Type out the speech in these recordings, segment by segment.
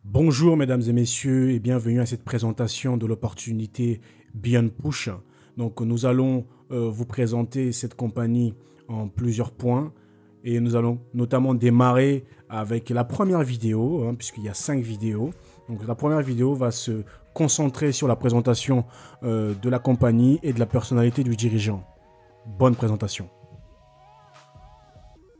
Bonjour mesdames et messieurs et bienvenue à cette présentation de l'opportunité Beyond Push. Donc nous allons vous présenter cette compagnie en plusieurs points et nous allons notamment démarrer avec la première vidéo puisqu'il y a 5 vidéos. Donc la première vidéo va se concentrer sur la présentation de la compagnie et de la personnalité du dirigeant. Bonne présentation.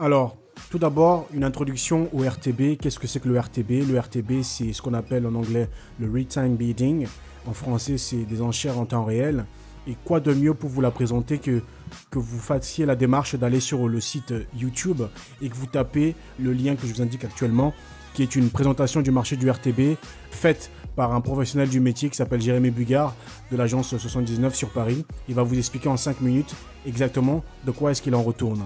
Alors, tout d'abord, une introduction au RTB. Qu'est-ce que c'est que le RTB? Le RTB, c'est ce qu'on appelle en anglais le Real-Time Bidding. En français, c'est des enchères en temps réel. Et quoi de mieux pour vous la présenter que vous fassiez la démarche d'aller sur le site YouTube et que vous tapez le lien que je vous indique actuellement, qui est une présentation du marché du RTB faite par un professionnel du métier qui s'appelle Jérémy Bugard de l'agence 79 sur Paris. Il va vous expliquer en 5 minutes exactement de quoi est-ce qu'il en retourne.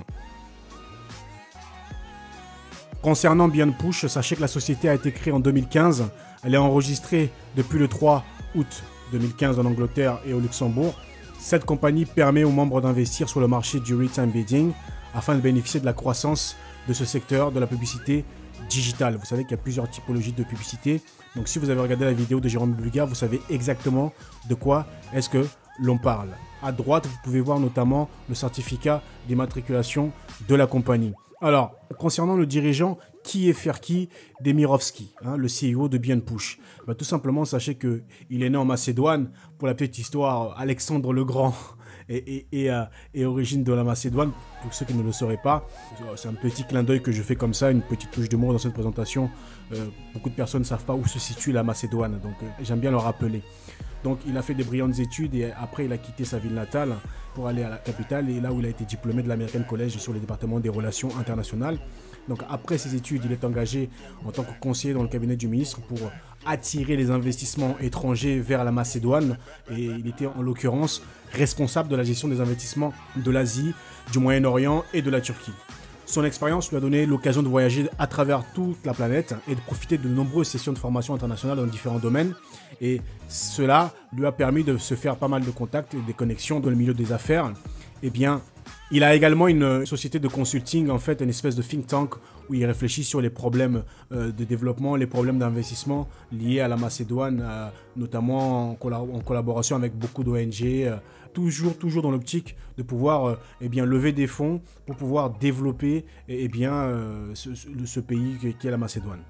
Concernant Beyond Push, sachez que la société a été créée en 2015. Elle est enregistrée depuis le 3 août 2015 en Angleterre et au Luxembourg. Cette compagnie permet aux membres d'investir sur le marché du real-time bidding afin de bénéficier de la croissance de ce secteur de la publicité digitale. Vous savez qu'il y a plusieurs typologies de publicité. Donc si vous avez regardé la vidéo de Jérôme Bugard, vous savez exactement de quoi est-ce que l'on parle. À droite, vous pouvez voir notamment le certificat d'immatriculation de la compagnie. Alors, concernant le dirigeant, qui est Ferki Demirovski, le CEO de Beyond Push? Tout simplement, sachez qu'il est né en Macédoine. Pour la petite histoire, Alexandre le Grand est origine de la Macédoine. Pour ceux qui ne le sauraient pas, c'est un petit clin d'œil que je fais comme ça, une petite touche d'humour dans cette présentation. Beaucoup de personnes ne savent pas où se situe la Macédoine, donc j'aime bien le rappeler. Donc il a fait des brillantes études et après il a quitté sa ville natale pour aller à la capitale et là où il a été diplômé de l'American College sur le département des relations internationales. Donc après ses études, il est engagé en tant que conseiller dans le cabinet du ministre pour attirer les investissements étrangers vers la Macédoine et il était en l'occurrence responsable de la gestion des investissements de l'Asie, du Moyen-Orient et de la Turquie. Son expérience lui a donné l'occasion de voyager à travers toute la planète et de profiter de nombreuses sessions de formation internationale dans différents domaines. Et cela lui a permis de se faire pas mal de contacts et des connexions dans le milieu des affaires. Eh bien, il a également une société de consulting, en fait, une espèce de think tank où il réfléchit sur les problèmes de développement, les problèmes d'investissement liés à la Macédoine, notamment en collaboration avec beaucoup d'ONG, toujours dans l'optique de pouvoir lever des fonds pour pouvoir développer ce pays qui est la Macédoine.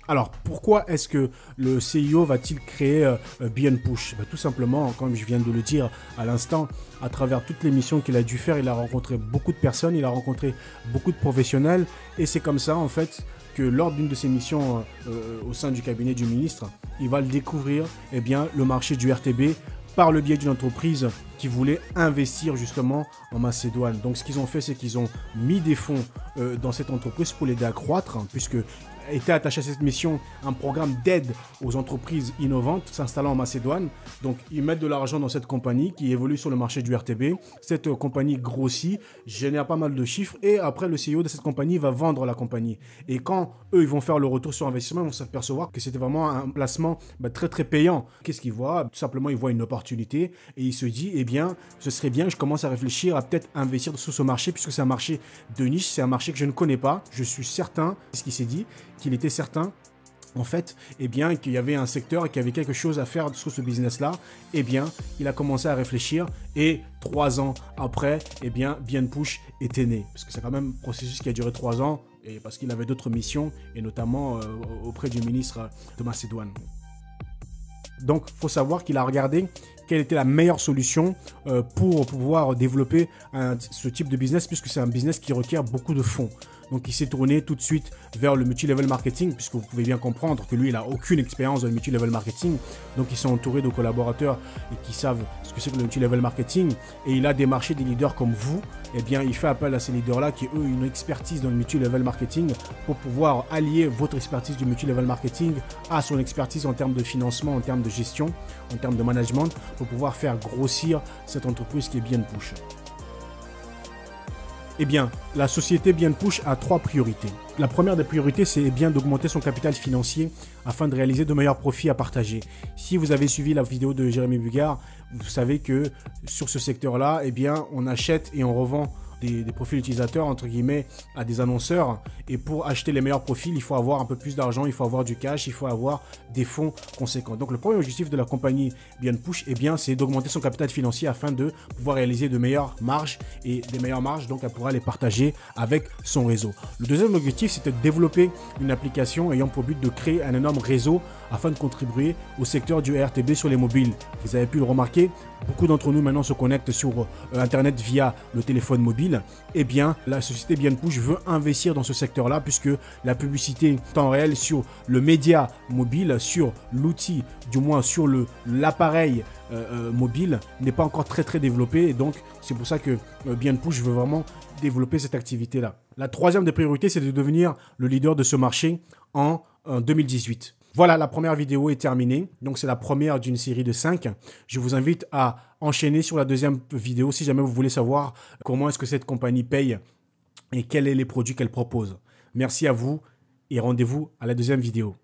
Alors, pourquoi est-ce que le CIO va-t-il créer Beyond Push? Tout simplement, comme je viens de le dire à l'instant, à travers toutes les missions qu'il a dû faire, il a rencontré beaucoup de personnes, il a rencontré beaucoup de professionnels, et c'est comme ça, en fait, que lors d'une de ses missions au sein du cabinet du ministre, il va le découvrir, le marché du RTB, par le biais d'une entreprise qui voulait investir justement en Macédoine. Donc ce qu'ils ont fait, c'est qu'ils ont mis des fonds dans cette entreprise pour l'aider à croître, puisque était attaché à cette mission un programme d'aide aux entreprises innovantes s'installant en Macédoine. Donc ils mettent de l'argent dans cette compagnie qui évolue sur le marché du RTB. Cette compagnie grossit, génère pas mal de chiffres et après le CEO de cette compagnie va vendre la compagnie. Et quand eux ils vont faire le retour sur investissement, ils vont s'apercevoir que c'était vraiment un placement très très payant. Qu'est-ce qu'ils voient? Tout simplement ils voient une opportunité et il se dit ce serait bien que je commence à réfléchir à peut-être investir sur ce marché puisque c'est un marché de niche, c'est un marché que je ne connais pas. Je suis certain, c'est ce qu'il s'est dit, qu'il était certain en fait, qu'il y avait un secteur et qu'il y avait quelque chose à faire sur ce business-là. Il a commencé à réfléchir et 3 ans après, Beyond Push était né. Parce que c'est quand même un processus qui a duré 3 ans et parce qu'il avait d'autres missions et notamment auprès du ministre de Macédoine. Donc, il faut savoir qu'il a regardé quelle était la meilleure solution pour pouvoir développer ce type de business puisque c'est un business qui requiert beaucoup de fonds. Donc il s'est tourné tout de suite vers le multi-level marketing puisque vous pouvez bien comprendre que lui il n'a aucune expérience dans le multi-level marketing. Donc ils sont entourés de collaborateurs et qui savent ce que c'est que le multi-level marketing et il a démarché des leaders comme vous. Il fait appel à ces leaders-là qui eux ont une expertise dans le multi-level marketing pour pouvoir allier votre expertise du multi-level marketing à son expertise en termes de financement, en termes de gestion, en termes de management pour pouvoir faire grossir cette entreprise qui est Beyond Push. La société Beyond Push a 3 priorités. La première des priorités, c'est d'augmenter son capital financier afin de réaliser de meilleurs profits à partager. Si vous avez suivi la vidéo de Jérémy Bugard, vous savez que sur ce secteur-là, on achète et on revend des profils utilisateurs, entre guillemets, à des annonceurs. Et pour acheter les meilleurs profils, il faut avoir un peu plus d'argent, il faut avoir du cash, il faut avoir des fonds conséquents. Donc le premier objectif de la compagnie BeyondPush, eh bien, c'est d'augmenter son capital financier afin de pouvoir réaliser de meilleures marges, et des meilleures marges, donc elle pourra les partager avec son réseau. Le deuxième objectif, c'était de développer une application ayant pour but de créer un énorme réseau afin de contribuer au secteur du RTB sur les mobiles. Vous avez pu le remarquer, beaucoup d'entre nous maintenant se connectent sur Internet via le téléphone mobile. Eh bien, la société BeyondPush veut investir dans ce secteur-là puisque la publicité temps réel sur le média mobile, sur l'outil, du moins sur l'appareil mobile, n'est pas encore très développée. Et donc, c'est pour ça que BeyondPush veut vraiment développer cette activité-là. La troisième des priorités, c'est de devenir le leader de ce marché en 2018. Voilà, la première vidéo est terminée. Donc, c'est la première d'une série de 5. Je vous invite à enchaîner sur la deuxième vidéo si jamais vous voulez savoir comment est-ce que cette compagnie paye et quels sont les produits qu'elle propose. Merci à vous et rendez-vous à la deuxième vidéo.